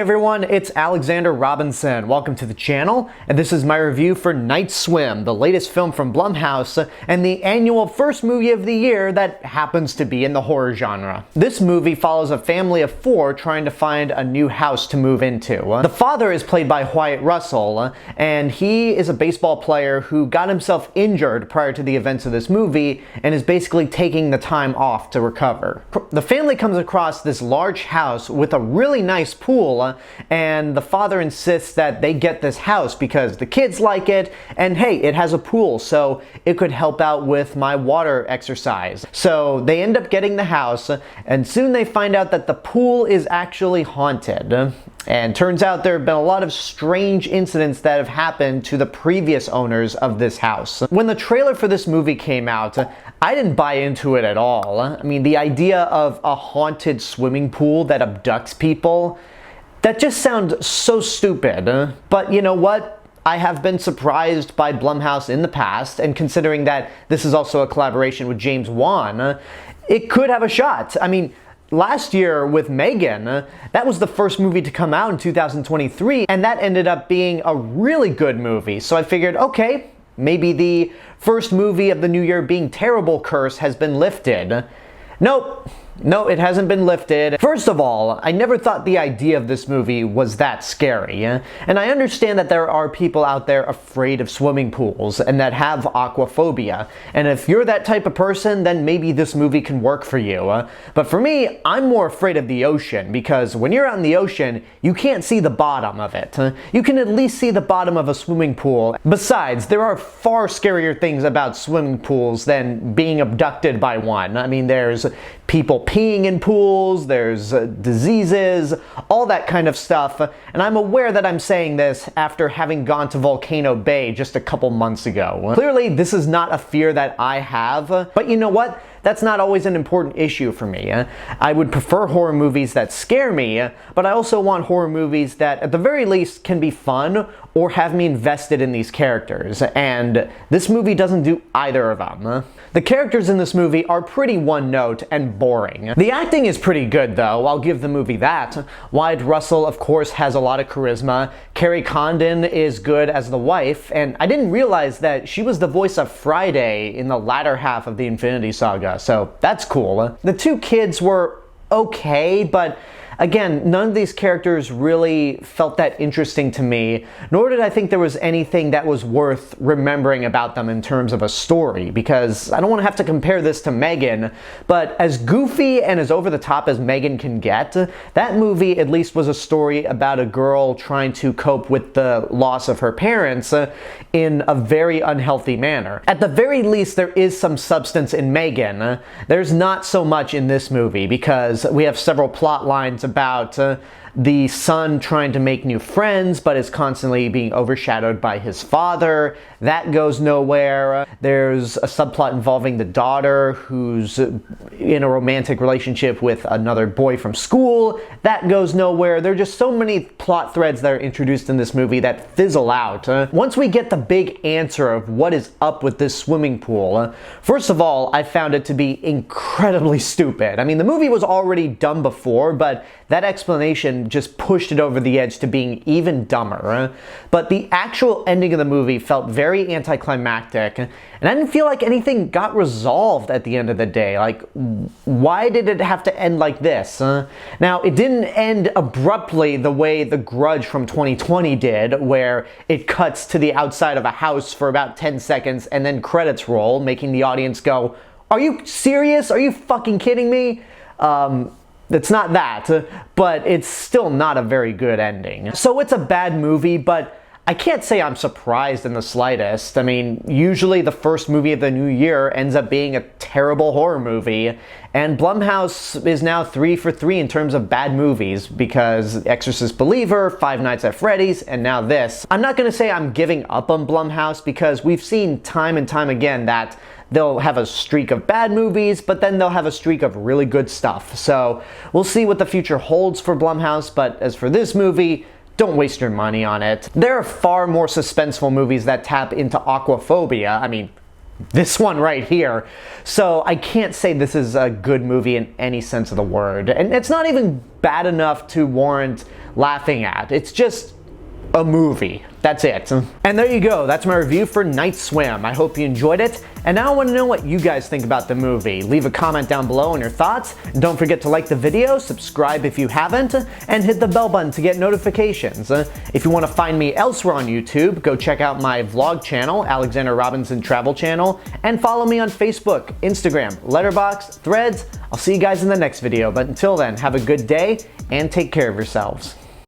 everyone, it's Alexander Robinson. Welcome to the channel, and this is my review for Night Swim, the latest film from Blumhouse, and the annual first movie of the year that happens to be in the horror genre. This movie follows a family of four trying to find a new house to move into. The father is played by Wyatt Russell, and he is a baseball player who got himself injured prior to the events of this movie and is basically taking the time off to recover. The family comes across this large house with a really nice pool, and the father insists that they get this house because the kids like it, and hey, it has a pool, so it could help out with my water exercise. So they end up getting the house, and soon they find out that the pool is actually haunted. And turns out there have been a lot of strange incidents that have happened to the previous owners of this house. When the trailer for this movie came out, I didn't buy into it at all. I mean, the idea of a haunted swimming pool that abducts people, that just sounds so stupid. But you know what? I have been surprised by Blumhouse in the past, and considering that this is also a collaboration with James Wan, it could have a shot. I mean, last year with Megan, that was the first movie to come out in 2023, and that ended up being a really good movie. So I figured, okay, maybe the first movie of the new year being terrible curse has been lifted. Nope. No, it hasn't been lifted. First of all, I never thought the idea of this movie was that scary. And I understand that there are people out there afraid of swimming pools and that have aquaphobia. And if you're that type of person, then maybe this movie can work for you. But for me, I'm more afraid of the ocean because when you're out in the ocean, you can't see the bottom of it. You can at least see the bottom of a swimming pool. Besides, there are far scarier things about swimming pools than being abducted by one. I mean, there's people peeing in pools, there's diseases, all that kind of stuff. And I'm aware that I'm saying this after having gone to Volcano Bay just a couple months ago. Clearly, this is not a fear that I have, but you know what? That's not always an important issue for me. I would prefer horror movies that scare me, but I also want horror movies that at the very least can be fun or have me invested in these characters, and this movie doesn't do either of them. The characters in this movie are pretty one-note and boring. The acting is pretty good though, I'll give the movie that. Wyatt Russell, of course, has a lot of charisma. Kerry Condon is good as the wife, and I didn't realize that she was the voice of Friday in the latter half of the Infinity Saga, so that's cool. The two kids were okay, but again, none of these characters really felt that interesting to me, nor did I think there was anything that was worth remembering about them in terms of a story, because I don't want to have to compare this to Megan, but as goofy and as over the top as Megan can get, that movie at least was a story about a girl trying to cope with the loss of her parents in a very unhealthy manner. At the very least, there is some substance in Megan. There's not so much in this movie, because we have several plot lines about the son trying to make new friends but is constantly being overshadowed by his father. That goes nowhere. There's a subplot involving the daughter who's in a romantic relationship with another boy from school. That goes nowhere. There are just so many plot threads that are introduced in this movie that fizzle out. Once we get the big answer of what is up with this swimming pool, first of all, I found it to be incredibly stupid. I mean, the movie was already dumb before, but that explanation just pushed it over the edge to being even dumber. But the actual ending of the movie felt very anticlimactic, and I didn't feel like anything got resolved at the end of the day. Like, why did it have to end like this? Now, it didn't end abruptly the way The Grudge from 2020 did, where it cuts to the outside of a house for about 10 seconds and then credits roll, making the audience go, "Are you serious? Are you fucking kidding me?" It's not that, but it's still not a very good ending. So it's a bad movie, but I can't say I'm surprised in the slightest. I mean, usually the first movie of the new year ends up being a terrible horror movie, and Blumhouse is now 3 for 3 in terms of bad movies, because Exorcist Believer, Five Nights at Freddy's, and now this. I'm not gonna say I'm giving up on Blumhouse, because we've seen time and time again that they'll have a streak of bad movies, but then they'll have a streak of really good stuff. So we'll see what the future holds for Blumhouse, but as for this movie, don't waste your money on it. There are far more suspenseful movies that tap into aquaphobia. I mean, this one right here. So I can't say this is a good movie in any sense of the word. And it's not even bad enough to warrant laughing at. It's just a movie. That's it. And there you go. That's my review for Night Swim. I hope you enjoyed it. And now I want to know what you guys think about the movie. Leave a comment down below on your thoughts. And don't forget to like the video, subscribe if you haven't, and hit the bell button to get notifications. If you want to find me elsewhere on YouTube, go check out my vlog channel, Alexander Robinson Travel Channel, and follow me on Facebook, Instagram, Letterboxd, Threads. I'll see you guys in the next video. But until then, have a good day and take care of yourselves.